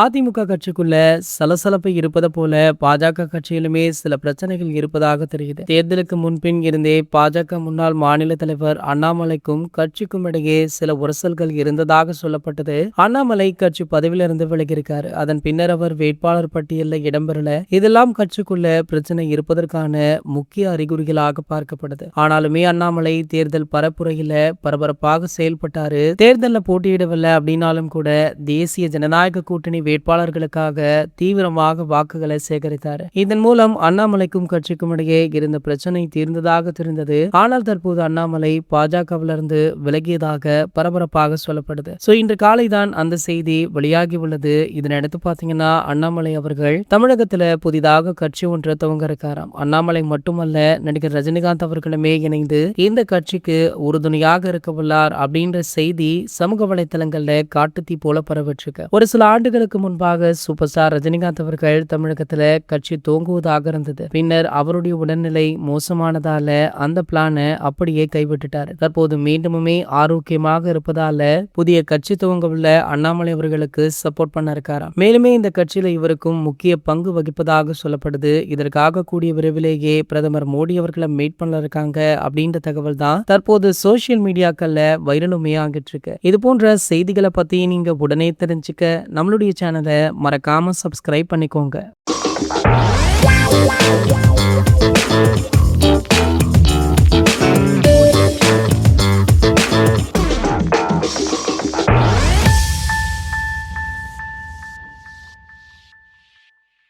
அதிமுக கட்சிக்குள்ள சலசலப்பு இருப்பது போல பாஜக கட்சியிலுமே சில பிரச்சனைகள் இருப்பதாக தெரியுது. தேர்தலுக்கு முன்பின் இருந்தே பாஜக முன்னாள் மாநில தலைவர் அண்ணாமலைக்கும் கட்சிக்கும் இடையே சில உரசல்கள் இருந்ததாக சொல்லப்பட்டது. அண்ணாமலை கட்சி பதவியிலிருந்து விலகியிருக்காரு. அதன் பின்னர் அவர் வேட்பாளர் பட்டியலில் இடம்பெறல. இதெல்லாம் கட்சிக்குள்ள பிரச்சனை இருப்பதற்கான முக்கிய அறிகுறிகளாக பார்க்கப்படுது. ஆனாலுமே அண்ணாமலை தேர்தல் பரப்புரையில பரபரப்பாக செயல்பட்டாரு. தேர்தலில் போட்டியிடவில்லை அப்படின்னாலும் கூட தேசிய ஜனநாயக கூட்டணி வேட்பாளர்களுக்காக தீவிரமாக வாக்குகளை சேகரித்தார். இதன் மூலம் அண்ணாமலைக்கும் கட்சிக்கும் இடையே இருந்த பிரச்சனை தீர்ந்ததாக தெரிந்தது. ஆனால் தற்போது அண்ணாமலை பாஜகவிலிருந்து விலகியதாக பரபரப்பாக சொல்லப்படுது. இன்று காலை தான் அந்த செய்தி வெளியாகி உள்ளது. இதனையடுத்து பாத்தீங்கன்னா அண்ணாமலை அவர்கள் தமிழகத்துல புதிதாக கட்சி ஒன்று துவங்க இருக்காராம். அண்ணாமலை மட்டுமல்ல, நடிகர் ரஜினிகாந்த் அவர்களுமே இணைந்து இந்த கட்சிக்கு உறுதுணையாக இருக்க உள்ளார் அப்படின்ற செய்தி சமூக வலைதளங்கள்ல காட்டுத்தீ போல பரவிட்டிருக்கு. ஒரு சில ஆண்டுகளுக்கு முன்பாக சூப்பர் ஸ்டார் ரஜினிகாந்த் அவர்கள் தமிழகத்துல கட்சி துவங்குவதாக இருந்தது. பின்னர் அவருடைய உடல்நிலை மோசமானதால அந்த பிளானை அப்படியே கைவிட்டுட்டார். தற்போது மீண்டுமே ஆரோக்கியமாக இருப்பதால புதிய கட்சி துவங்கவுள்ள அண்ணாமலை அவர்களுக்கு சப்போர்ட் பண்ண இருக்காராம். மேலுமே இந்த கட்சியில இவருக்கும் முக்கிய பங்கு வகிப்பதாக சொல்லப்படுது. இதற்காக கூடிய விரைவிலேயே பிரதமர் மோடி அவர்களை மீட் பண்ண இருக்காங்க அப்படின்ற தகவல் தான் தற்போது சோசியல் மீடியாக்கள்ல வைரலுமே ஆகிட்டு இருக்கு. இது போன்ற செய்திகளை பத்தி நீங்க உடனே தெரிஞ்சுக்க நம்மளுடைய சேனலை மறக்காம சப்ஸ்கிரைப் பண்ணிக்கோங்க.